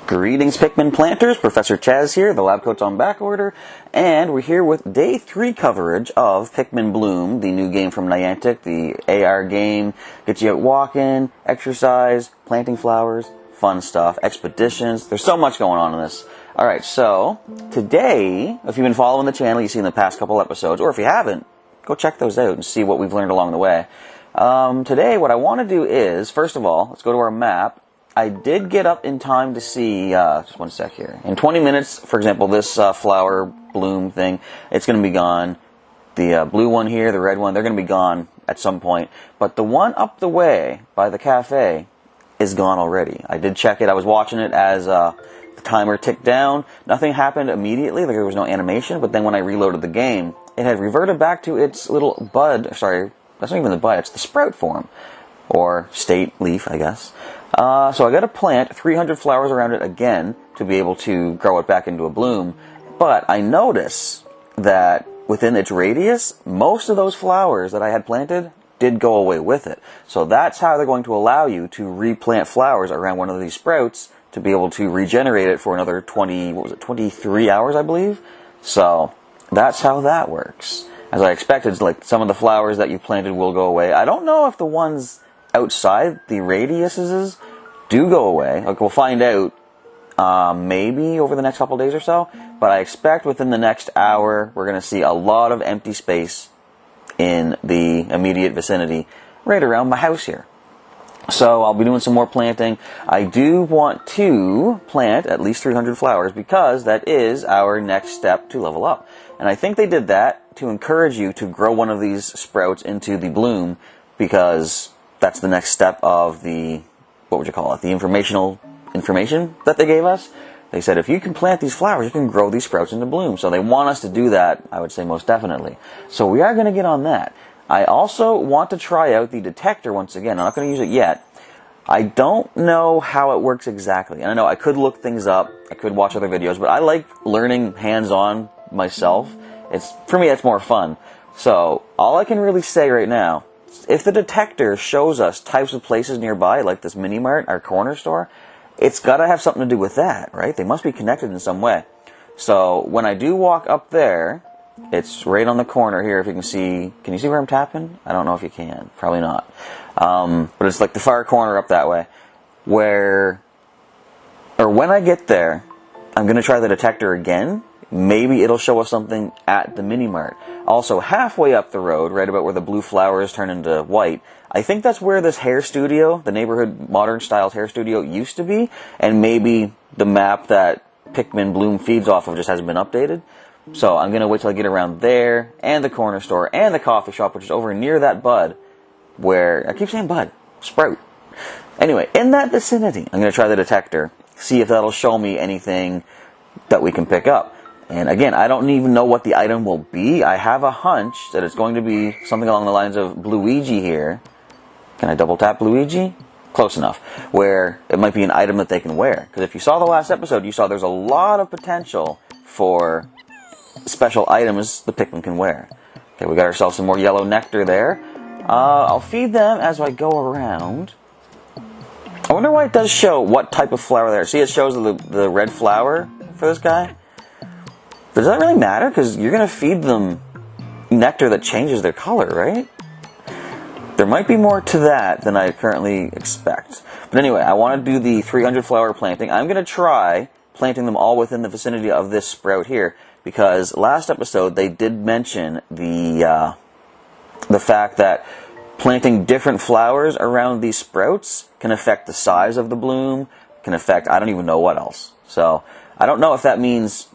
Greetings, Pikmin planters. Professor Chaz here, the lab coat's on back order, and we're here with day 3 coverage of Pikmin Bloom, the new game from Niantic, the AR game. Gets you out walking, exercise, planting flowers, fun stuff, expeditions. There's so much going on in this. Alright, so today, if you've been following the channel, you've seen the past couple episodes, or if you haven't, go check those out and see what we've learned along the way. Today, what I want to do is, first of all, let's go to our map. I did get up in time to see, just one sec here. In 20 minutes, for example, this flower bloom thing, it's going to be gone. The blue one here, the red one, they're going to be gone at some point. But the one up the way by the cafe is gone already. I did check it. I was watching it as the timer ticked down. Nothing happened immediately, like there was no animation. But then when I reloaded the game, it had reverted back to its little bud. Sorry, that's not even the bud. It's the sprout form. Or state leaf, I guess. So I got to plant 300 flowers around it again to be able to grow it back into a bloom. But I notice that within its radius, most of those flowers that I had planted did go away with it. So that's how they're going to allow you to replant flowers around one of these sprouts to be able to regenerate it for another 23 hours, I believe. So that's how that works. As I expected, like some of the flowers that you planted will go away. I don't know if the ones outside the radiuses do go away. Like, we'll find out maybe over the next couple days or so. But I expect within the next hour we're going to see a lot of empty space in the immediate vicinity right around my house here. So I'll be doing some more planting. I do want to plant at least 300 flowers because that is our next step to level up. And I think they did that to encourage you to grow one of these sprouts into the bloom, because that's the next step of the, what would you call it, the information that they gave us. They said if you can plant these flowers, you can grow these sprouts into bloom. So they want us to do that, I would say most definitely. So we are going to get on that. I also want to try out the detector once again. I'm not going to use it yet. I don't know how it works exactly. And I know I could look things up, I could watch other videos, but I like learning hands-on myself. For me, it's more fun. So all I can really say right now, if the detector shows us types of places nearby, like this mini mart, our corner store, it's got to have something to do with that, right? They must be connected in some way. So when I do walk up there, it's right on the corner here. If you can see where I'm tapping? I don't know if you can. Probably not. But it's like the far corner up that way. When I get there, I'm going to try the detector again. Maybe it'll show us something at the mini-mart. Also, halfway up the road, right about where the blue flowers turn into white, I think that's where this hair studio, the neighborhood modern-style hair studio, used to be. And maybe the map that Pikmin Bloom feeds off of just hasn't been updated. So I'm going to wait till I get around there, and the corner store, and the coffee shop, which is over near that bud, where, I keep saying bud, sprout. Anyway, in that vicinity, I'm going to try the detector, see if that'll show me anything that we can pick up. And again, I don't even know what the item will be. I have a hunch that it's going to be something along the lines of Bluigi here. Can I double tap Bluigi? Close enough. Where it might be an item that they can wear. Because if you saw the last episode, you saw there's a lot of potential for special items the Pikmin can wear. Okay, we got ourselves some more yellow nectar there. I'll feed them as I go around. I wonder why it does show what type of flower there. See, it shows the red flower for this guy. Does that really matter? Because you're going to feed them nectar that changes their color, right? There might be more to that than I currently expect. But anyway, I want to do the 300 flower planting. I'm going to try planting them all within the vicinity of this sprout here, because last episode they did mention the fact that planting different flowers around these sprouts can affect the size of the bloom, can affect I don't even know what else. So I don't know if that means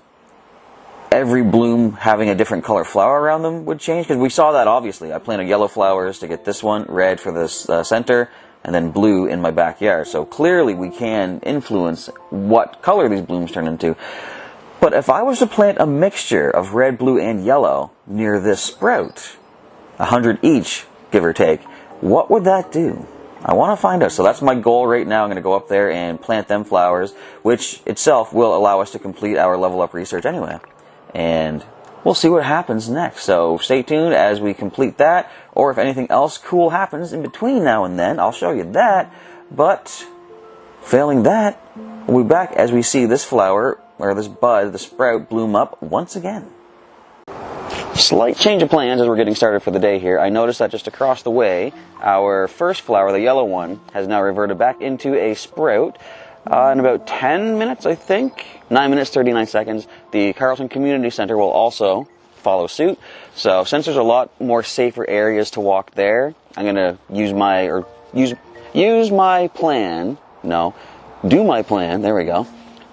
every bloom having a different color flower around them would change, because we saw that obviously. I planted yellow flowers to get this one, red for this center, and then blue in my backyard. So clearly we can influence what color these blooms turn into. But if I was to plant a mixture of red, blue, and yellow near this sprout, 100 each, give or take, what would that do? I want to find out. So that's my goal right now. I'm going to go up there and plant them flowers, which itself will allow us to complete our level up research anyway. And we'll see what happens next. So stay tuned as we complete that, or if anything else cool happens in between now and then, I'll show you that. But failing that, We'll be back as we see this flower, or this bud, the sprout, bloom up once again. Slight change of plans as we're getting started for the day here. I noticed that just across the way, our first flower, the yellow one, has now reverted back into a sprout. In about 10 minutes, I think, 9 minutes, 39 seconds, the Carleton Community Center will also follow suit. So since there's a lot more safer areas to walk there, I'm going to do my plan, there we go,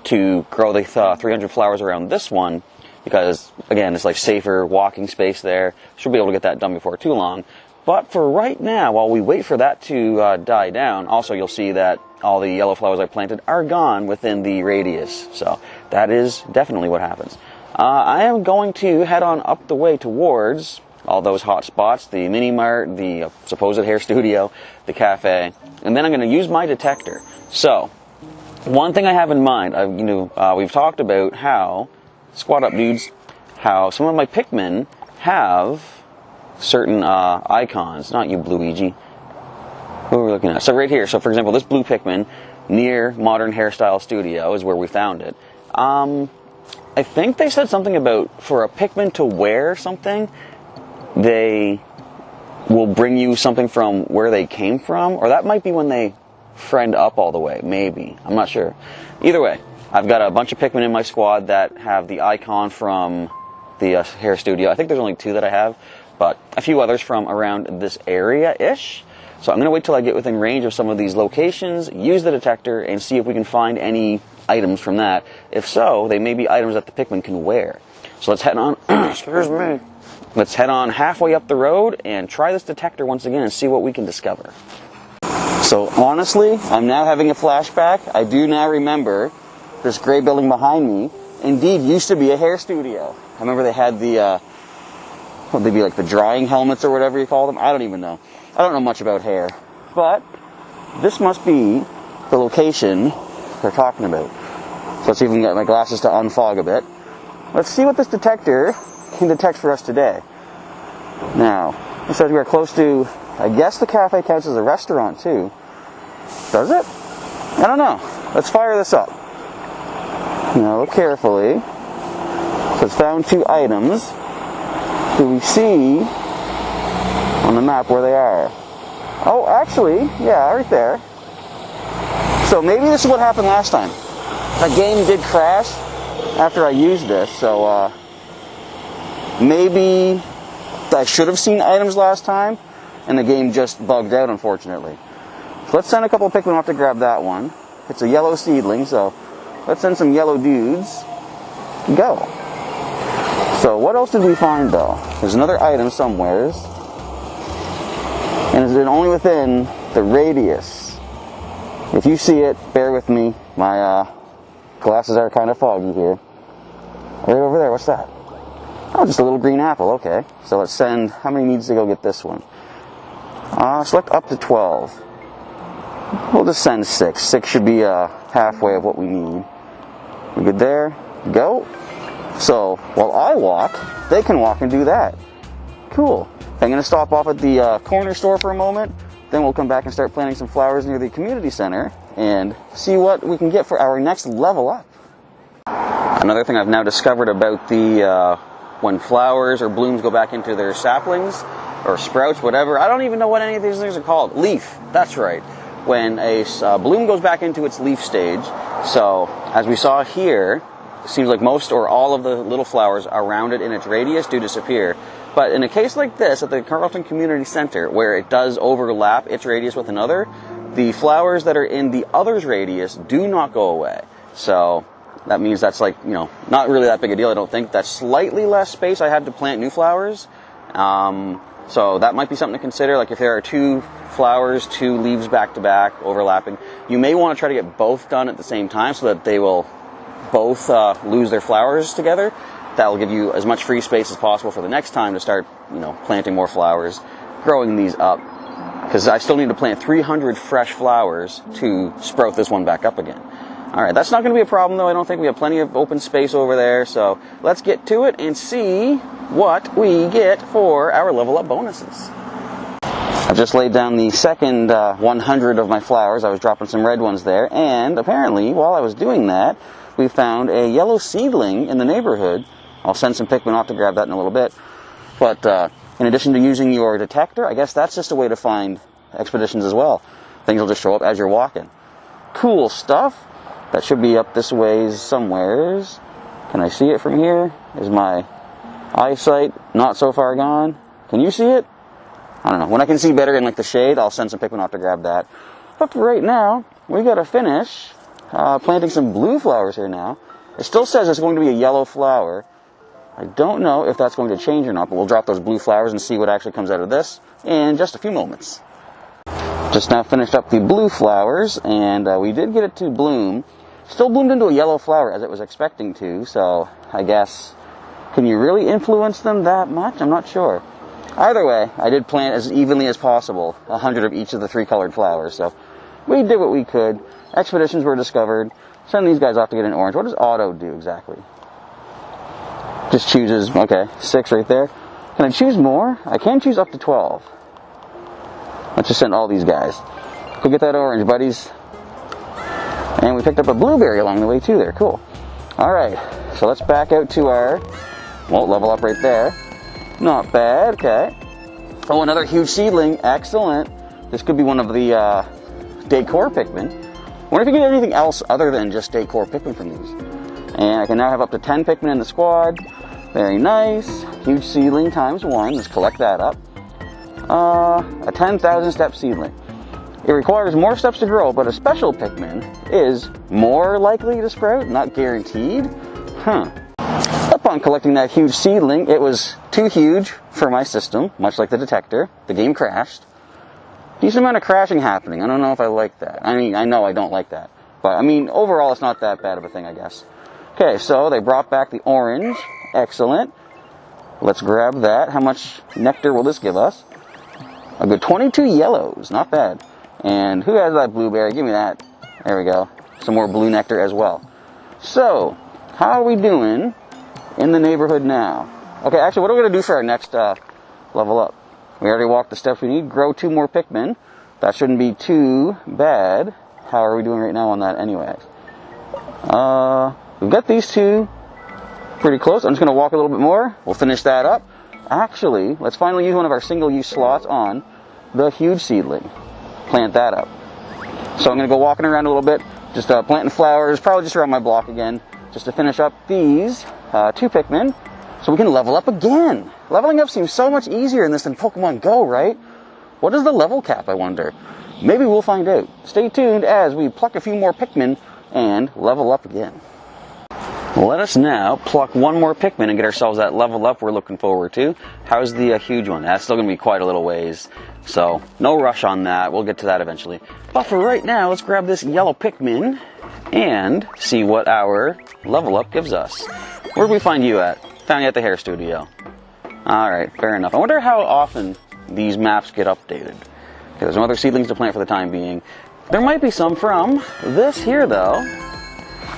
to grow the 300 flowers around this one, because, again, it's like safer walking space there. Should be able to get that done before too long. But for right now, while we wait for that to die down, also you'll see that all the yellow flowers I planted are gone within the radius. So that is definitely what happens. I am going to head on up the way towards all those hot spots, the mini mart, the supposed hair studio, the cafe, and then I'm going to use my detector. So, one thing I have in mind, we've talked about how, squat up dudes, how some of my Pikmin have certain icons, not you, Luigi. Who are we looking at? So right here, so for example, this blue Pikmin near Modern Hairstyle Studio is where we found it. I think they said something about for a Pikmin to wear something, they will bring you something from where they came from, or that might be when they friend up all the way, maybe. I'm not sure. Either way, I've got a bunch of Pikmin in my squad that have the icon from the hair studio. I think there's only 2 that I have, but a few others from around this area-ish. So I'm going to wait till I get within range of some of these locations, use the detector, and see if we can find any items from that. If so, they may be items that the Pikmin can wear. So let's head on, excuse me, let's head on halfway up the road and try this detector once again and see what we can discover. So honestly, I'm now having a flashback. I do now remember this gray building behind me indeed used to be a hair studio. I remember they had the, would they be like the drying helmets or whatever you call them? I don't even know. I don't know much about hair. But this must be the location they're talking about. So let's see if we can get my glasses to unfog a bit. Let's see what this detector can detect for us today. Now, it says we are close to, I guess the cafe counts as a restaurant too. Does it? I don't know. Let's fire this up. Now look carefully. So it's found 2 items. Do we see on the map where they are? Oh, actually, yeah, right there. So maybe this is what happened last time. The game did crash after I used this, so maybe I should have seen items last time, and the game just bugged out, unfortunately. So let's send a couple of Pikmin off to grab that one. It's a yellow seedling, so let's send some yellow dudes. Go. So what else did we find, though? There's another item somewheres, and it's only within the radius. If you see it, bear with me. My glasses are kind of foggy here. Right over there, what's that? Oh, just a little green apple, okay. So let's send, how many needs to go get this one? Select up to 12. We'll just send 6. 6 should be halfway of what we need. We good there? Go. So, while I walk, they can walk and do that. Cool. I'm going to stop off at the corner store for a moment. Then we'll come back and start planting some flowers near the community center and see what we can get for our next level up. Another thing I've now discovered about the when flowers or blooms go back into their saplings or sprouts, whatever. I don't even know what any of these things are called. Leaf. That's right. When a bloom goes back into its leaf stage. So, as we saw here, it seems like most or all of the little flowers around it in its radius do disappear. But in a case like this, at the Carleton Community Center, where it does overlap its radius with another, the flowers that are in the other's radius do not go away. So that means that's like, not really that big a deal, I don't think. That's slightly less space I had to plant new flowers. So that might be something to consider. Like if there are 2 flowers, 2 leaves back to back, overlapping, you may want to try to get both done at the same time so that they will both lose their flowers together. That will give you as much free space as possible for the next time to start, planting more flowers, growing these up. Because I still need to plant 300 fresh flowers to sprout this one back up again. Alright, that's not going to be a problem though. I don't think we have plenty of open space over there. So let's get to it and see what we get for our level up bonuses. I I've just laid down the second 100 of my flowers. I was dropping some red ones there, and apparently, while I was doing that, we found a yellow seedling in the neighborhood. I'll send some Pikmin off to grab that in a little bit. But in addition to using your detector, I guess that's just a way to find expeditions as well. Things will just show up as you're walking. Cool stuff. That should be up this ways somewheres. Can I see it from here? Is my eyesight not so far gone? Can you see it? I don't know. When I can see better in like the shade, I'll send some Pikmin off to grab that. But for right now, we gotta finish planting some blue flowers here now. It still says it's going to be a yellow flower. I don't know if that's going to change or not, but we'll drop those blue flowers and see what actually comes out of this in just a few moments. Just now finished up the blue flowers, and we did get it to bloom. Still bloomed into a yellow flower as it was expecting to, so I guess, can you really influence them that much? I'm not sure. Either way, I did plant as evenly as possible, 100 of each of the 3 colored flowers, so we did what we could. Expeditions were discovered. Send these guys off to get an orange. What does auto do exactly? Just chooses, okay, 6 right there. Can I choose more? I can choose up to 12. Let's just send all these guys. Go get that orange, buddies. And we picked up a blueberry along the way too there, cool. Alright, so let's back out to our, well, level up right there. Not bad, okay. Oh, another huge seedling, excellent. This could be one of the decor Pikmin. Wonder if you get anything else other than just decor Pikmin from these. And I can now have up to 10 Pikmin in the squad. Very nice. Huge seedling times 1. Let's collect that up. A 10,000 step seedling. It requires more steps to grow, but a special Pikmin is more likely to sprout, not guaranteed. Upon collecting that huge seedling, it was too huge for my system, much like the detector. The game crashed. Decent amount of crashing happening. I don't know if I like that. I mean, I know I don't like that. But, I mean, overall, it's not that bad of a thing, I guess. Okay, so they brought back the orange. Excellent. Let's grab that. How much nectar will this give us? A good 22 yellows. Not bad. And who has that blueberry? Give me that. There we go. Some more blue nectar as well. So, how are we doing in the neighborhood now? Okay, actually, what are we going to do for our next level up? We already walked the steps we need. Grow 2 more Pikmin. That shouldn't be too bad. How are we doing right now on that anyways? We've got these 2 pretty close. I'm just going to walk a little bit more. We'll finish that up. Actually, let's finally use one of our single-use slots on the huge seedling. Plant that up. So I'm going to go walking around a little bit, just planting flowers, probably just around my block again, just to finish up these 2 Pikmin, so we can level up again. Leveling up seems so much easier in this than Pokemon Go, right? What is the level cap, I wonder? Maybe we'll find out. Stay tuned as we pluck a few more Pikmin and level up again. Let us now pluck 1 more Pikmin and get ourselves that level up we're looking forward to. How's the huge one? That's still going to be quite a little ways, so no rush on that. We'll get to that eventually. But for right now, let's grab this yellow Pikmin and see what our level up gives us. Where did we find you at? Found you at the hair studio. Alright, fair enough. I wonder how often these maps get updated. Okay, there's no other seedlings to plant for the time being. There might be some from this here, though.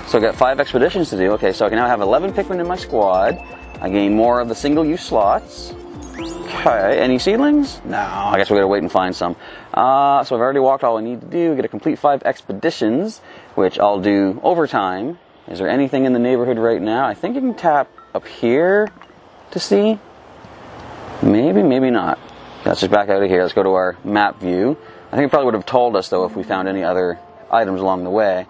So I got 5 expeditions to do. Okay, so I can now have 11 Pikmin in my squad. I gain more of the single-use slots. Okay, any seedlings? No, I guess we gotta wait and find some. So I've already walked all I need to do. Get a complete 5 expeditions, which I'll do over time. Is there anything in the neighborhood right now? I think you can tap up here to see. Maybe, maybe not. Let's just back out of here. Let's go to our map view. I think it probably would have told us, though, if we found any other items along the way.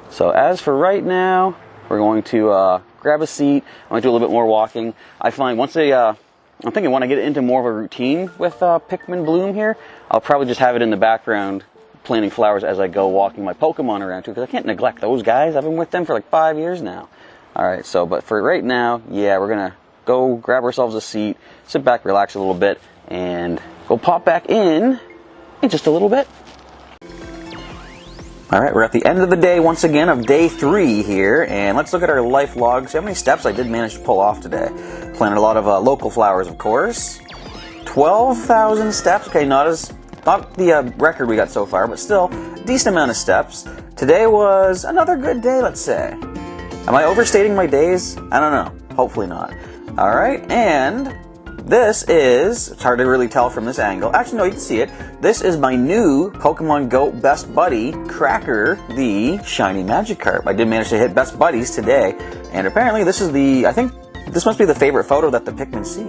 So as for right now, we're going to grab a seat. I'm going to do a little bit more walking. I find once I'm thinking when I get into more of a routine with Pikmin Bloom here, I'll probably just have it in the background planting flowers as I go walking my Pokemon around too, because I can't neglect those guys. I've been with them for like 5 years now. Alright, so but for right now, yeah, we're going to go grab ourselves a seat, sit back, relax a little bit, and go pop back in just a little bit. Alright, we're at the end of the day once again of day 3 here, and let's look at our life log. See how many steps I did manage to pull off today. Planted a lot of local flowers, of course. 12,000 steps. Okay, not the record we got so far, but still a decent amount of steps. Today was another good day, let's say. Am I overstating my days? I don't know. Hopefully not. Alright, and this is, it's hard to really tell from this angle. Actually, no, you can see it. This is my new Pokemon Go Best Buddy, Cracker, the Shiny Magikarp. I did manage to hit Best Buddies today, and apparently this is the, I think, this must be the favorite photo that the Pikmin see.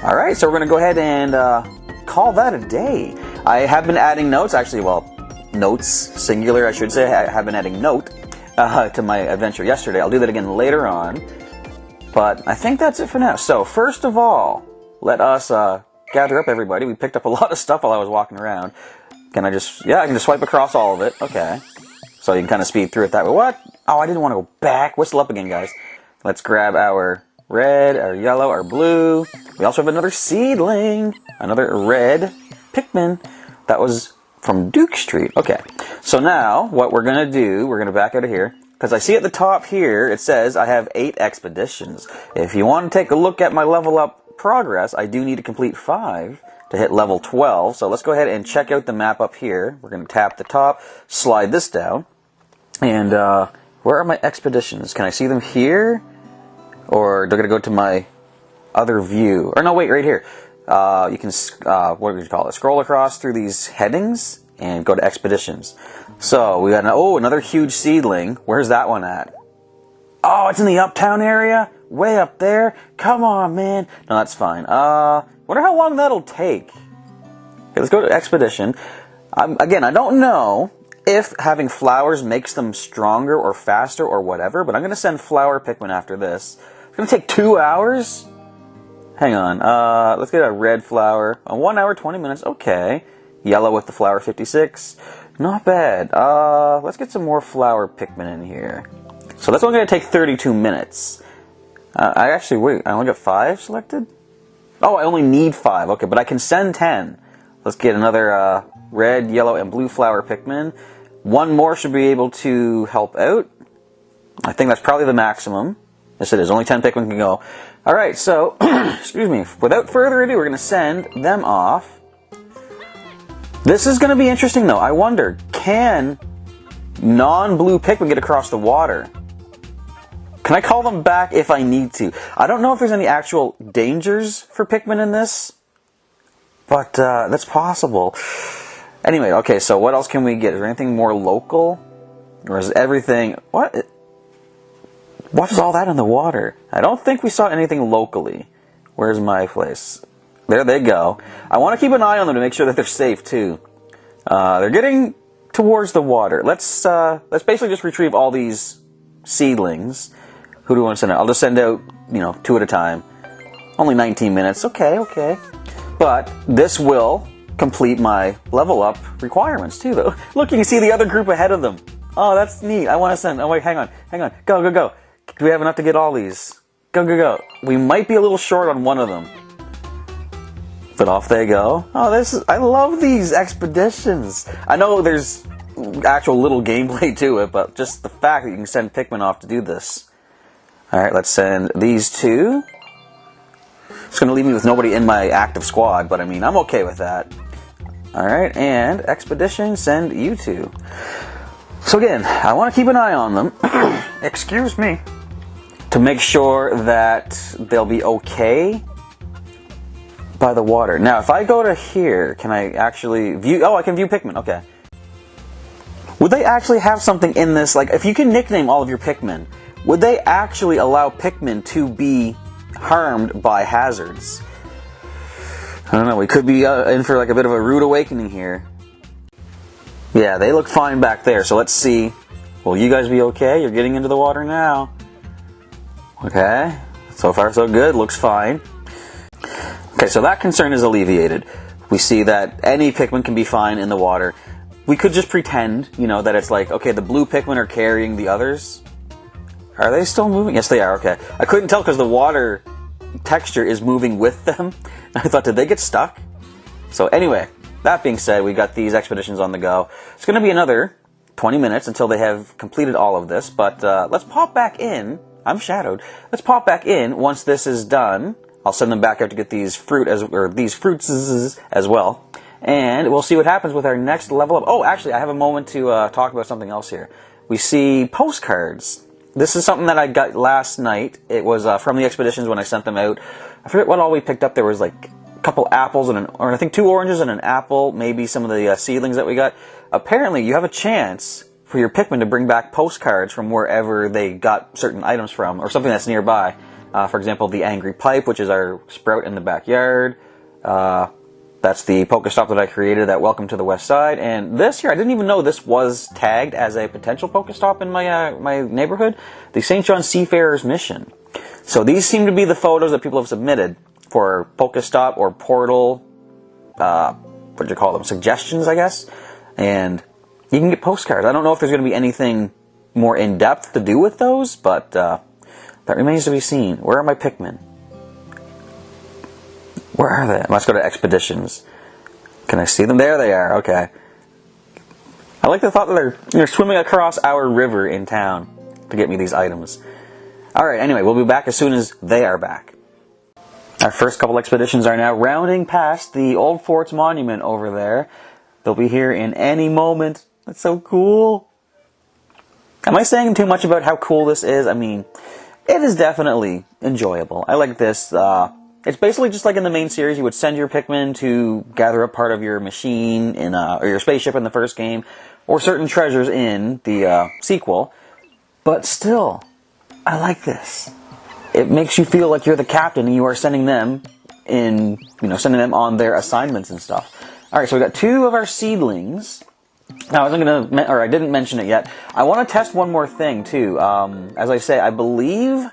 Alright, so we're going to go ahead and call that a day. I have been adding notes, actually, well, notes, singular, I should say. I have been adding note to my adventure yesterday. I'll do that again later on. But I think that's it for now. So, first of all, let us gather up everybody. We picked up a lot of stuff while I was walking around. Can I just, yeah, I can just swipe across all of it. Okay. So you can kind of speed through it that way. What? Oh, I didn't want to go back. Whistle up again, guys. Let's grab our red, our yellow, our blue. We also have another seedling. Another red Pikmin. That was from Duke Street. Okay. So now, what we're going to do, we're going to back out of here. Because I see at the top here, it says I have 8 expeditions. If you want to take a look at my level up progress, I do need to complete 5 to hit level 12. So let's go ahead and check out the map up here. We're going to tap the top, slide this down. And where are my expeditions? Can I see them here? Or they're going to go to my other view. Or no, wait, right here. You can, what do you call it? Scroll across through these headings and go to expeditions. So, we got another huge seedling. Where's that one at? Oh, it's in the uptown area? Way up there? Come on, man. No, that's fine. Wonder how long that'll take. Okay, let's go to expedition. Again, I don't know if having flowers makes them stronger or faster or whatever, but I'm going to send flower Pikmin after this. It's going to take 2 hours? Hang on. Let's get a red flower. 1 hour, 20 minutes. Okay. Yellow with the flower 56. Not bad. Let's get some more flower Pikmin in here. So that's only going to take 32 minutes. I only got 5 selected? Oh, I only need 5. Okay, but I can send 10. Let's get another red, yellow, and blue flower Pikmin. 1 more should be able to help out. I think that's probably the maximum. Yes, it is. Only 10 Pikmin can go. Alright, so, excuse me. Without further ado, we're going to send them off. This is going to be interesting, though. I wonder, can non-blue Pikmin get across the water? Can I call them back if I need to? I don't know if there's any actual dangers for Pikmin in this, but that's possible. Anyway, okay, so what else can we get? Is there anything more local? Or is everything... What is all that in the water? I don't think we saw anything locally. Where's my place? There they go. I want to keep an eye on them to make sure that they're safe, too. They're getting towards the water. Let's basically just retrieve all these seedlings. Who do we want to send out? I'll just send out, 2 at a time. Only 19 minutes. Okay. But this will complete my level up requirements, too, though. Look, you can see the other group ahead of them. Oh, that's neat. I want to send... Oh, wait, hang on. Go. Do we have enough to get all these? Go. We might be a little short on one of them. But off they go. Oh, I love these expeditions. I know there's actual little gameplay to it, but just the fact that you can send Pikmin off to do this. Alright, let's send these 2. It's going to leave me with nobody in my active squad, but I'm okay with that. Alright, and expedition, send you 2. So again, I want to keep an eye on them. Excuse me. To make sure that they'll be okay by the water. Now, if I go to here, can I actually view... Oh, I can view Pikmin. Okay. Would they actually have something in this? Like, if you can nickname all of your Pikmin, would they actually allow Pikmin to be harmed by hazards? I don't know. We could be in for like a bit of a rude awakening here. Yeah, they look fine back there. So let's see. Will you guys be okay? You're getting into the water now. Okay. So far, so good. Looks fine. Okay, so that concern is alleviated. We see that any Pikmin can be fine in the water. We could just pretend, that it's like, okay, the blue Pikmin are carrying the others. Are they still moving? Yes, they are, okay. I couldn't tell because the water texture is moving with them. I thought, did they get stuck? So anyway, that being said, we got these expeditions on the go. It's going to be another 20 minutes until they have completed all of this, but let's pop back in. I'm shadowed. Let's pop back in once this is done. I'll send them back out to get these fruits as well. And we'll see what happens with our next level up. Oh, actually, I have a moment to talk about something else here. We see postcards. This is something that I got last night. It was from the expeditions when I sent them out. I forget what all we picked up. There was like a couple apples or I think 2 oranges and an apple, maybe some of the seedlings that we got. Apparently, you have a chance for your Pikmin to bring back postcards from wherever they got certain items from, or something that's nearby. For example, the Angry Pipe, which is our sprout in the backyard. That's the Pokestop that I created at Welcome to the West Side. And this here, I didn't even know this was tagged as a potential Pokestop in my neighborhood. The St. John Seafarers Mission. So these seem to be the photos that people have submitted for Pokestop or portal, what do you call them, suggestions, I guess. And you can get postcards. I don't know if there's going to be anything more in-depth to do with those, but that remains to be seen. Where are my Pikmin? Where are they? Let's go to expeditions. Can I see them? There they are. Okay. I like the thought that they're swimming across our river in town to get me these items. Alright, anyway, we'll be back as soon as they are back. Our first couple expeditions are now rounding past the Old Forts Monument over there. They'll be here in any moment. That's so cool. Am I saying too much about how cool this is? I mean, it is definitely enjoyable. I like this. It's basically just like in the main series, you would send your Pikmin to gather up part of your machine or your spaceship in the first game, or certain treasures in the sequel. But still, I like this. It makes you feel like you're the captain and you are sending them sending them on their assignments and stuff. All right, so we got 2 of our seedlings. Now, I didn't mention it yet. I want to test one more thing too. As I say, I believe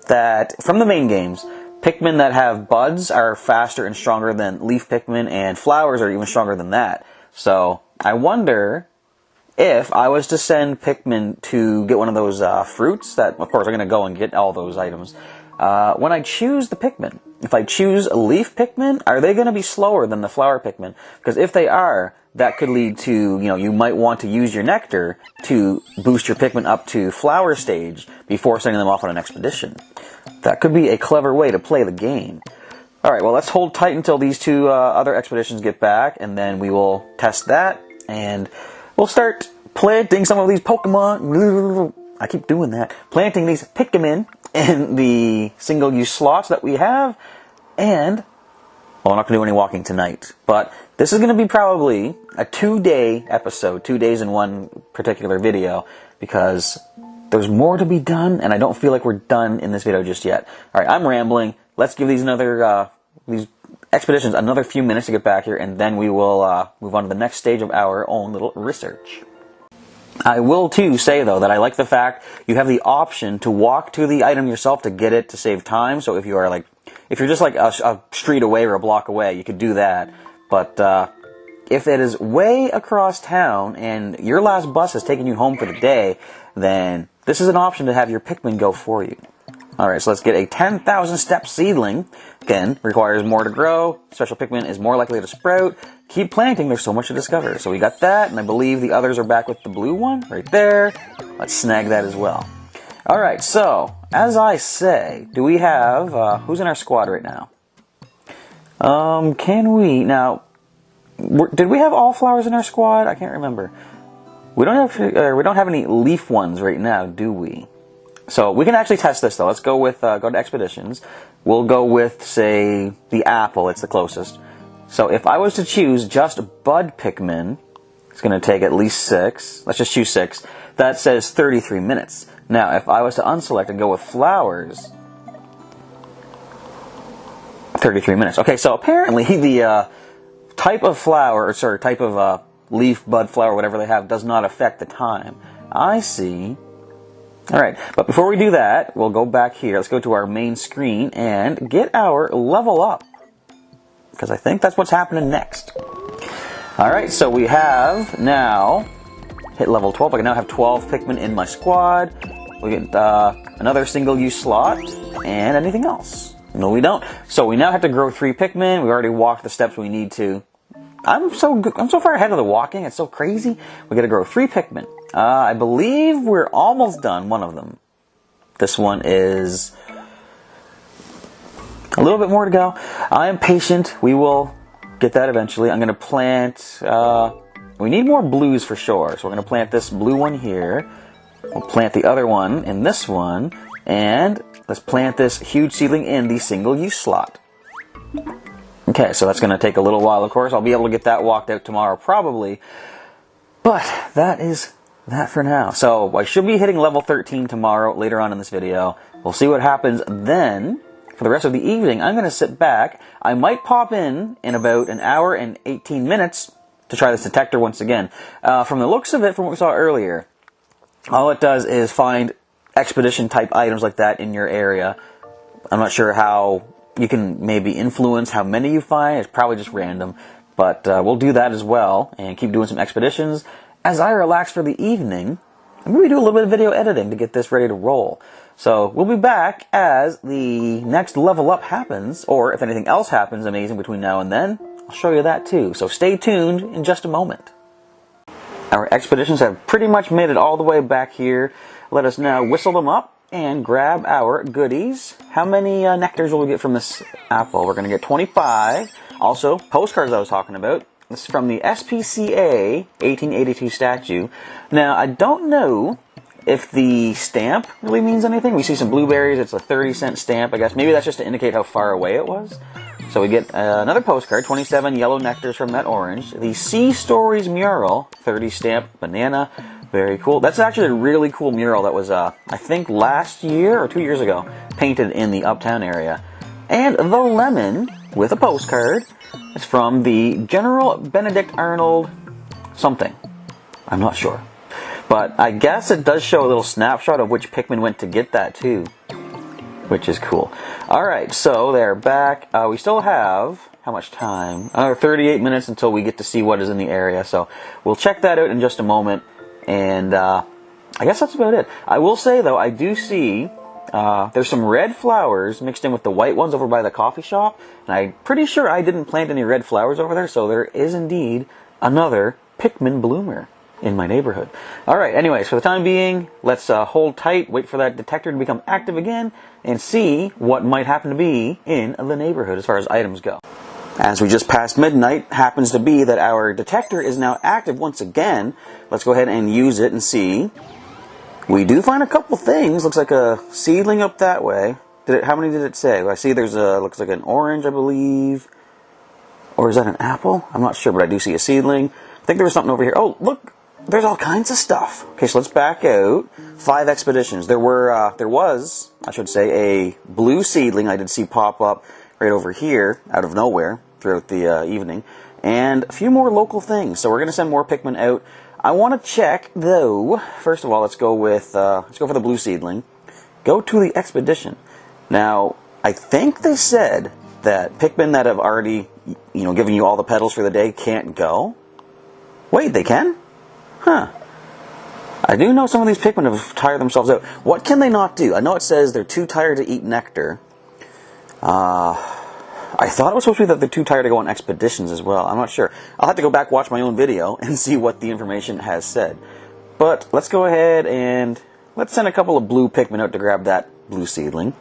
that from the main games, Pikmin that have buds are faster and stronger than leaf Pikmin, and flowers are even stronger than that. So, I wonder if I was to send Pikmin to get one of those fruits that, of course, are going to go and get all those items. When I choose the Pikmin, if I choose a leaf Pikmin, are they going to be slower than the flower Pikmin? Because if they are, that could lead to, you might want to use your nectar to boost your Pikmin up to flower stage before sending them off on an expedition. That could be a clever way to play the game. Alright, well, let's hold tight until these 2 other expeditions get back, and then we will test that, and we'll start planting some of these Pokemon. I keep doing that. Planting these Pikmin in the single-use slots that we have, and, well, I'm not going to do any walking tonight, but this is going to be probably a 2-day episode, 2 days in one particular video, because there's more to be done, and I don't feel like we're done in this video just yet. Alright, I'm rambling. Let's give these these expeditions another few minutes to get back here, and then we will move on to the next stage of our own little research. I will, too, say, though, that I like the fact you have the option to walk to the item yourself to get it to save time. So if you're just like a street away or a block away, you could do that. But if it is way across town and your last bus has taken you home for the day, then this is an option to have your Pikmin go for you. Alright, so let's get a 10,000 step seedling. Again, requires more to grow. Special Pikmin is more likely to sprout. Keep planting, there's so much to discover. So we got that, and I believe the others are back with the blue one, right there. Let's snag that as well. Alright, so, as I say, do we have, who's in our squad right now? Did we have all flowers in our squad? I can't remember. We don't have any leaf ones right now, do we? So we can actually test this though. Let's go with go to expeditions. We'll go with, say, the apple. It's the closest. So if I was to choose just bud Pikmin, it's going to take at least 6. Let's just choose 6. That says 33 minutes. Now, if I was to unselect and go with flowers, 33 minutes. Okay, so apparently the type of flower, type of leaf, bud, flower, whatever they have, does not affect the time. I see. Alright, but before we do that, we'll go back here. Let's go to our main screen and get our level up. Because I think that's what's happening next. Alright, so we have now hit level 12. I can now have 12 Pikmin in my squad. We get another single-use slot, and anything else. No, we don't. So we now have to grow 3 Pikmin. We've already walked the steps we need to. I'm so far ahead of the walking. It's so crazy. We got to grow 3 Pikmin. I believe we're almost done. One of them. This one is a little bit more to go. I am patient. We will get that eventually. I'm going to plant. We need more blues for sure. So we're going to plant this blue one here. We'll plant the other one in this one, and let's plant this huge seedling in the single-use slot. Okay, so that's going to take a little while, of course. I'll be able to get that walked out tomorrow, probably. But that is that for now. So I should be hitting level 13 tomorrow, later on in this video. We'll see what happens then. For the rest of the evening, I'm going to sit back. I might pop in about an hour and 18 minutes to try this detector once again. From the looks of it, from what we saw earlier, all it does is find expedition-type items like that in your area. I'm not sure how you can maybe influence how many you find. It's probably just random. But we'll do that as well and keep doing some expeditions. As I relax for the evening, I'm going to do a little bit of video editing to get this ready to roll. So we'll be back as the next level up happens, or if anything else happens amazing between now and then, I'll show you that too. So stay tuned in just a moment. Our expeditions have pretty much made it all the way back here. Let us now whistle them up and grab our goodies. How many nectars will we get from this apple? We're going to get 25. Also, postcards I was talking about. This is from the SPCA 1882 statue. Now, I don't know if the stamp really means anything. We see some blueberries. It's a 30-cent stamp, I guess. Maybe that's just to indicate how far away it was. So we get another postcard, 27 yellow nectars from that orange. The Sea Stories mural, 30 stamp banana. Very cool. That's actually a really cool mural that was, I think, last year or 2 years ago, painted in the Uptown area. And the lemon with a postcard. It's from the General Benedict Arnold something. I'm not sure. But I guess it does show a little snapshot of which Pikmin went to get that too, which is cool. Alright, so they're back. We still have, how much time? 38 minutes until we get to see what is in the area. So we'll check that out in just a moment. And I guess that's about it. I will say, though, I do see there's some red flowers mixed in with the white ones over by the coffee shop. And I'm pretty sure I didn't plant any red flowers over there, so there is indeed another Pikmin bloomer in my neighborhood. Alright, anyways, for the time being, let's hold tight, wait for that detector to become active again, and see what might happen to be in the neighborhood as far as items go. As we just passed midnight, happens to be that our detector is now active once again. Let's go ahead and use it and see. We do find a couple things. Looks like a seedling up that way. How many did it say? I see there's a, looks like an orange, I believe. Or is that an apple? I'm not sure, but I do see a seedling. I think there was something over here. Oh, look, there's all kinds of stuff. Okay, so let's back out. 5 expeditions. There was, I should say, a blue seedling I did see pop up right over here, out of nowhere, throughout the evening. And a few more local things. So we're going to send more Pikmin out. I want to check, though, first of all, let's go for the blue seedling. Go to the expedition. Now, I think they said that Pikmin that have already, given you all the petals for the day can't go. Wait, they can? Huh. I do know some of these Pikmin have tired themselves out. What can they not do? I know it says they're too tired to eat nectar. I thought it was supposed to be that they're too tired to go on expeditions as well. I'm not sure. I'll have to go back, watch my own video, and see what the information has said. But let's go ahead and let's send a couple of blue Pikmin out to grab that blue seedling.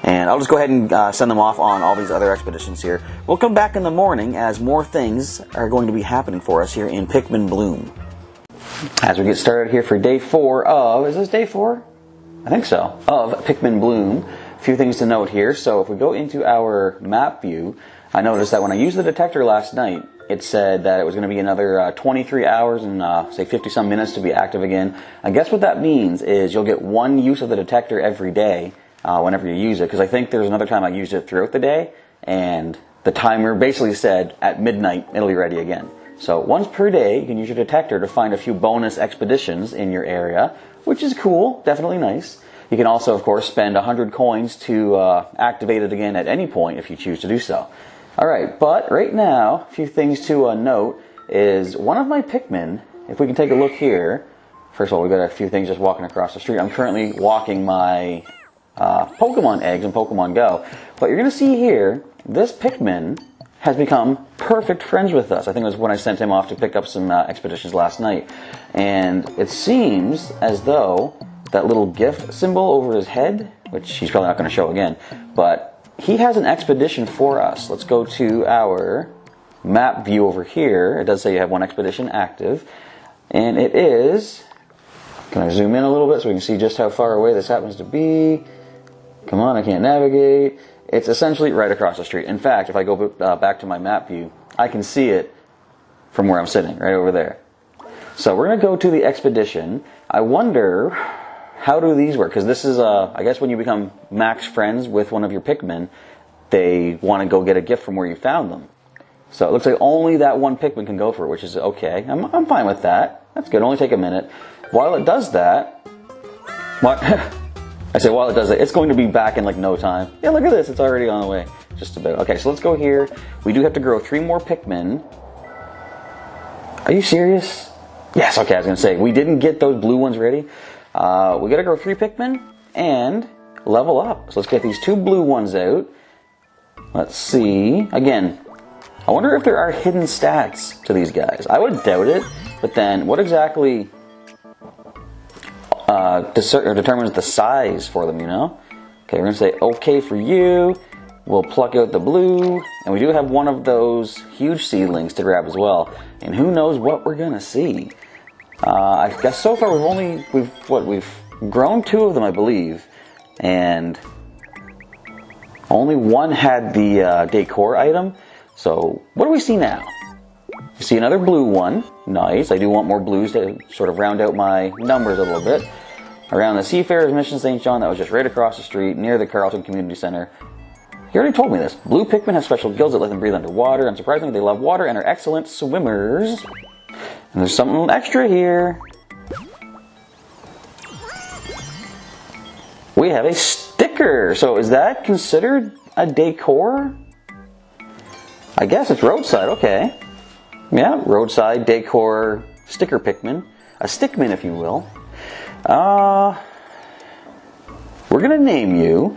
And I'll just go ahead and send them off on all these other expeditions here. We'll come back in the morning as more things are going to be happening for us here in Pikmin Bloom. As we get started here for day 4 of, is this day 4? I think so, of Pikmin Bloom. A few things to note here. So if we go into our map view, I noticed that when I used the detector last night, it said that it was going to be another 23 hours and say 50 some minutes to be active again. I guess what that means is you'll get 1 use of the detector every day whenever you use it, because I think there's another time I used it throughout the day, and the timer basically said at midnight it'll be ready again. So once per day you can use your detector to find a few bonus expeditions in your area, which is cool, definitely nice. You can also, of course, spend 100 coins to activate it again at any point if you choose to do so. Alright, but right now, a few things to note is one of my Pikmin, if we can take a look here. First of all, we've got a few things just walking across the street. I'm currently walking my Pokemon eggs in Pokemon Go. But you're going to see here, this Pikmin has become perfect friends with us. I think it was when I sent him off to pick up some expeditions last night. And it seems as though that little gift symbol over his head, which he's probably not going to show again, but he has an expedition for us. Let's go to our map view over here. It does say you have 1 expedition active, and it is Can I zoom in a little bit so we can see just how far away this happens to be? Come on, I can't navigate. It's essentially right across the street. In fact, if I go back to my map view, I can see it from where I'm sitting, right over there. So we're going to go to the expedition. I wonder, how do these work? Because this is, I guess when you become max friends with one of your Pikmin, they want to go get a gift from where you found them. So it looks like only that one Pikmin can go for it, which is okay. I'm fine with that. That's good. Only take a minute. While it does that, what? I say while it does that, it's going to be back in like no time. Yeah, look at this. It's already on the way. Just about. Okay, so let's go here. We do have to grow 3 more Pikmin. Are you serious? Yes, okay, I was going to say, we didn't get those blue ones ready. We got to grow 3 Pikmin and level up. So let's get these 2 blue ones out. Let's see. Again, I wonder if there are hidden stats to these guys. I would doubt it, but then what exactly determines the size for them, you know? Okay, we're going to say, okay for you. We'll pluck out the blue, and we do have one of those huge seedlings to grab as well. And who knows what we're going to see. I guess so far we've grown 2 of them, I believe. And only one had the decor item. So what do we see now? We see another blue one. Nice. I do want more blues to sort of round out my numbers a little bit. Around the Seafarers Mission St. John, that was just right across the street near the Carlton Community Center. You already told me this. Blue Pikmin have special gills that let them breathe underwater. Unsurprisingly, they love water and are excellent swimmers. And there's something extra here. We have a sticker. So is that considered a decor? I guess it's roadside. Okay. Yeah, roadside decor sticker Pikmin. A stickmin, if you will. We're going to name you.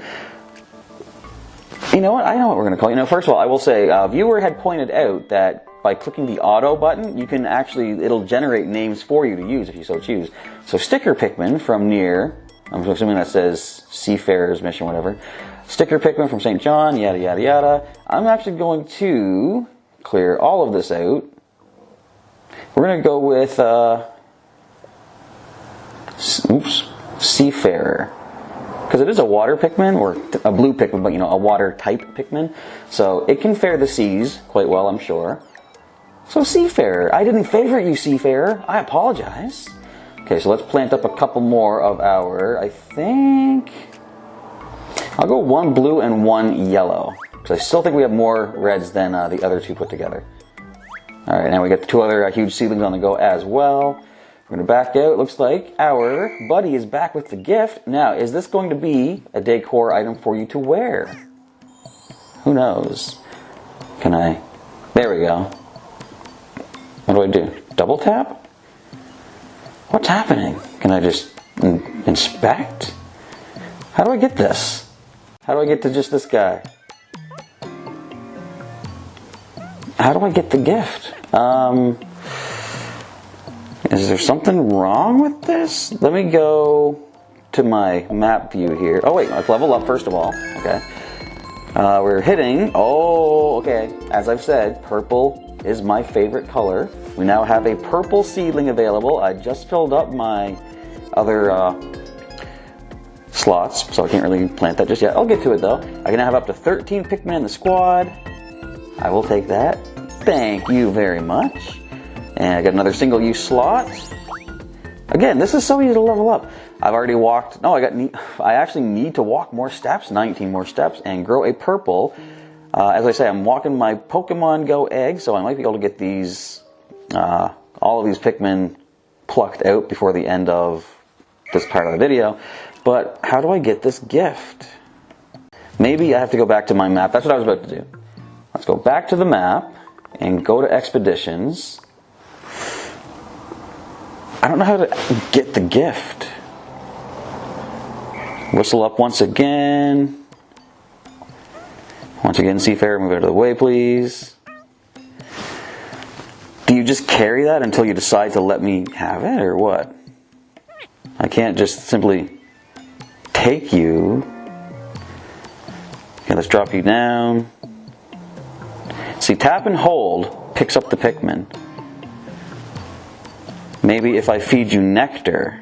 You know what? I know what we're going to call you. First of all, I will say, a viewer had pointed out that by clicking the auto button, you can actually, it'll generate names for you to use if you so choose. So Sticker Pikmin from near, I'm assuming that says Seafarers Mission, whatever. Sticker Pikmin from St. John, yada, yada, yada. I'm actually going to clear all of this out. We're going to go with, Seafarer. Because it is a water Pikmin, or a blue Pikmin, but a water type Pikmin. So it can fare the seas quite well, I'm sure. So Seafarer. I didn't favorite you, Seafarer. I apologize. Okay, so let's plant up a couple more of our, I think, I'll go 1 blue and 1 yellow. Because I still think we have more reds than the other 2 put together. Alright, now we got the 2 other huge seedlings on the go as well. We're going to back out. Looks like our buddy is back with the gift. Now, is this going to be a decor item for you to wear? Who knows? Can I? There we go. What do I do? Double tap? What's happening? Can I just inspect? How do I get this? How do I get to just this guy? How do I get the gift? Is there something wrong with this? Let me go to my map view here. Oh wait, let's level up first of all. Okay. We're hitting, okay. As I've said, purple is my favorite color. We now have a purple seedling available. I just filled up my other slots, so I can't really plant that just yet. I'll get to it though. I can now have up to 13 Pikmin in the squad. I will take that. Thank you very much. And I got another single-use slot. Again, this is so easy to level up. I've already walked. No, I actually need to walk more steps, 19 more steps, and grow a purple. As I say, I'm walking my Pokemon Go egg, so I might be able to get these, all of these Pikmin plucked out before the end of this part of the video. But how do I get this gift? Maybe I have to go back to my map. That's what I was about to do. Let's go back to the map and go to Expeditions. I don't know how to get the gift. Whistle up once again. Once again, Seafarer, move out of the way, please. Do you just carry that until you decide to let me have it, or what? I can't just simply take you. Okay, let's drop you down. See, tap and hold picks up the Pikmin. Maybe if I feed you nectar,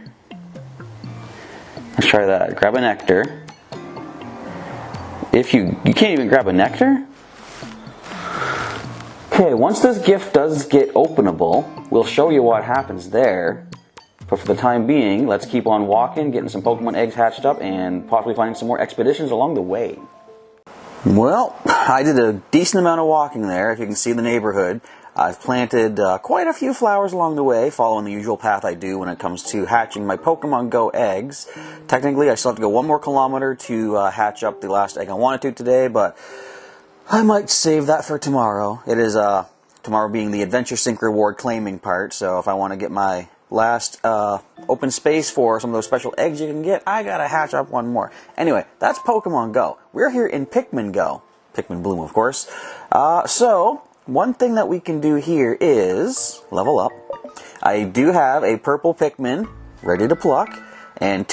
try that. Grab a nectar. If you can't even grab a nectar? Okay, once this gift does get openable, we'll show you what happens there. But for the time being, let's keep on walking, getting some Pokemon eggs hatched up, and possibly finding some more expeditions along the way. Well, I did a decent amount of walking there, if you can see the neighborhood. I've planted quite a few flowers along the way, following the usual path I do when it comes to hatching my Pokemon Go eggs. Technically, I still have to go 1 more kilometer to hatch up the last egg I wanted to today, but I might save that for tomorrow. It is tomorrow being the Adventure Sync reward claiming part, so if I want to get my last open space for some of those special eggs you can get, I gotta hatch up 1 more. Anyway, that's Pokemon Go. We're here in Pikmin Go. Pikmin Bloom, of course. So, one thing that we can do here is level up. I do have a purple Pikmin ready to pluck, and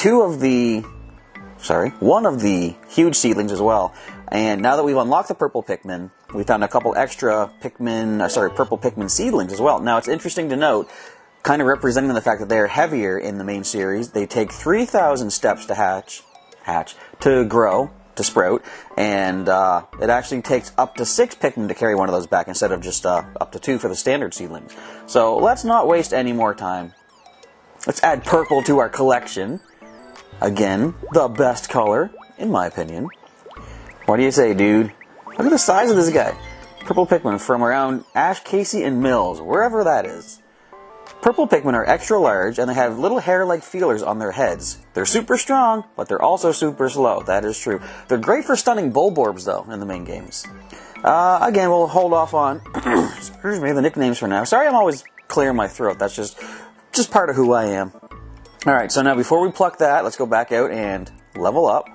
one of the huge seedlings as well. And now that we've unlocked the purple Pikmin, we found a couple extra purple Pikmin seedlings as well. Now it's interesting to note, kind of representing the fact that they are heavier in the main series. They take 3,000 steps to grow, to sprout, and it actually takes up to 6 Pikmin to carry one of those back instead of just up to 2 for the standard seedlings. So let's not waste any more time. Let's add purple to our collection. Again, the best color, in my opinion. What do you say, dude? Look at the size of this guy. Purple Pikmin from around Ash, Casey, and Mills, wherever that is. Purple Pikmin are extra large, and they have little hair-like feelers on their heads. They're super strong, but they're also super slow. That is true. They're great for stunning Bulborbs, though, in the main games. Again, we'll hold off on the nicknames for now. Sorry I'm always clearing my throat. That's just part of who I am. Alright, so now before we pluck that, let's go back out and level up.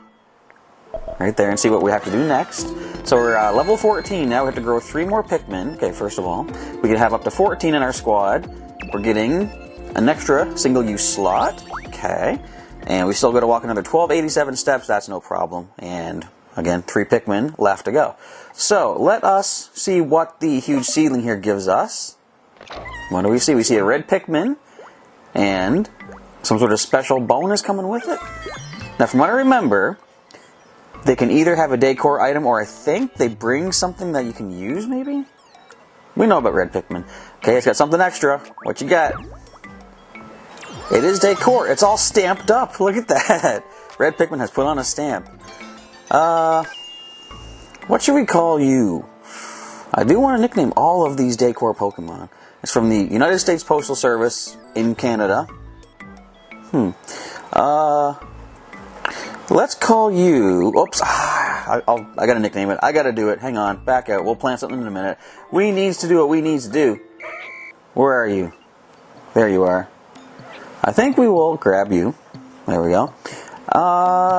Right there, and see what we have to do next. So we're level 14 now. We have to grow 3 more Pikmin. Okay, first of all, we can have up to 14 in our squad. We're getting an extra single-use slot. Okay. And we still got to walk another 1287 steps. That's no problem. And, again, 3 Pikmin left to go. So, let us see what the huge seedling here gives us. What do we see? We see a red Pikmin. And some sort of special bonus coming with it. Now, from what I remember, they can either have a decor item, or I think they bring something that you can use, maybe? We know about red Pikmin. Okay, it's got something extra. What you got? It is decor. It's all stamped up. Look at that. Red Pikmin has put on a stamp. What should we call you? I do want to nickname all of these decor Pokemon. It's from the United States Postal Service in Canada. Let's call you... Oops. I gotta nickname it. I gotta do it. Hang on. Back out. We'll plan something in a minute. We needs to do what we needs to do. Where are you? There you are. I think we will grab you. There we go.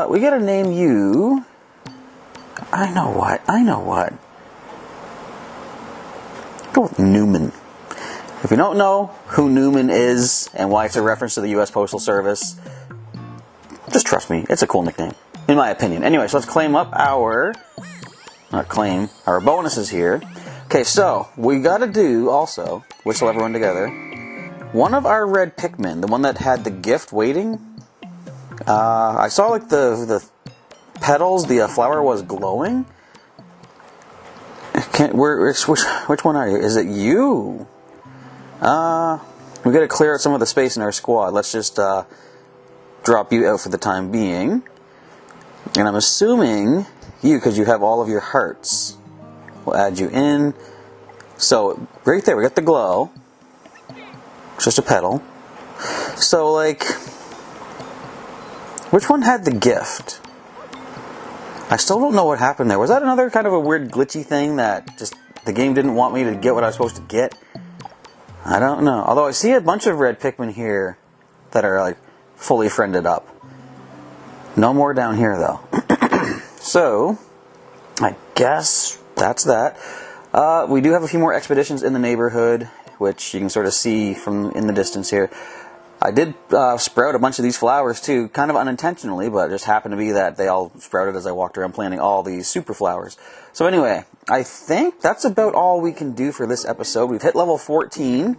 We gotta name you... I know what. Go with Newman. If you don't know who Newman is and why it's a reference to the U.S. Postal Service, just trust me, it's a cool nickname, in my opinion. Anyway, so let's claim up our bonuses here. Okay, so we gotta do also, whistle everyone together, one of our red Pikmin, the one that had the gift waiting, I saw like the petals, the flower was glowing. Which one are you? Is it you? We gotta clear out some of the space in our squad. Let's just drop you out for the time being. And I'm assuming you, because you have all of your hearts. We'll add you in. So, right there, we got the glow. It's just a petal. So, like, which one had the gift? I still don't know what happened there. Was that another kind of a weird glitchy thing that just the game didn't want me to get what I was supposed to get? I don't know. Although I see a bunch of red Pikmin here that are, like, fully friended up. No more down here, though. So, I guess that's that. We do have a few more expeditions in the neighborhood, which you can sort of see from in the distance here. I did sprout a bunch of these flowers, too, kind of unintentionally, but it just happened to be that they all sprouted as I walked around planting all these super flowers. So anyway, I think that's about all we can do for this episode. We've hit level 14.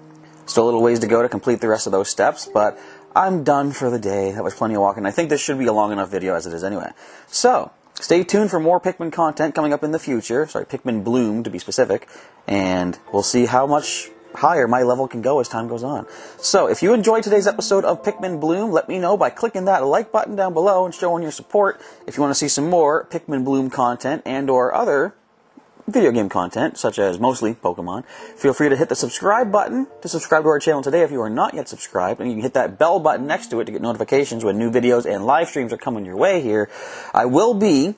Still a little ways to go to complete the rest of those steps, but I'm done for the day. That was plenty of walking. I think this should be a long enough video as it is anyway. So, stay tuned for more Pikmin content coming up in the future. Sorry, Pikmin Bloom to be specific. And we'll see how much higher my level can go as time goes on. So, if you enjoyed today's episode of Pikmin Bloom, let me know by clicking that like button down below and showing your support. If you want to see some more Pikmin Bloom content and or other video game content, such as mostly Pokemon, feel free to hit the subscribe button to subscribe to our channel today if you are not yet subscribed, and you can hit that bell button next to it to get notifications when new videos and live streams are coming your way here. I will be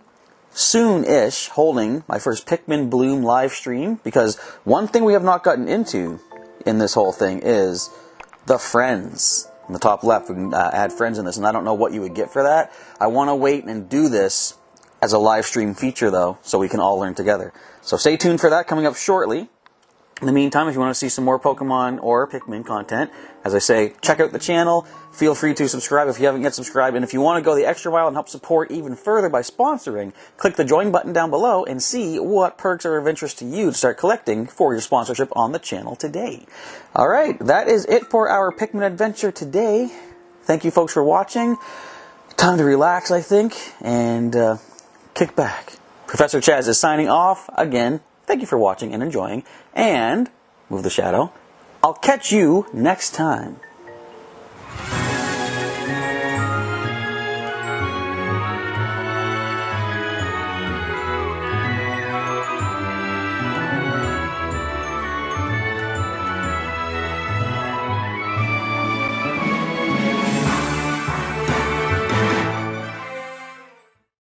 soon-ish holding my first Pikmin Bloom live stream, because one thing we have not gotten into in this whole thing is the friends. On the top left, we can add friends in this, and I don't know what you would get for that. I want to wait and do this as a live stream feature, though, so we can all learn together. So stay tuned for that coming up shortly. In the meantime, if you want to see some more Pokemon or Pikmin content, as I say, check out the channel. Feel free to subscribe if you haven't yet subscribed. And if you want to go the extra mile and help support even further by sponsoring, click the join button down below and see what perks are of interest to you to start collecting for your sponsorship on the channel today. Alright, that is it for our Pikmin adventure today. Thank you folks for watching. Time to relax, I think, and kick back. Professor Chaz is signing off. Again, thank you for watching and enjoying. And, move the shadow, I'll catch you next time.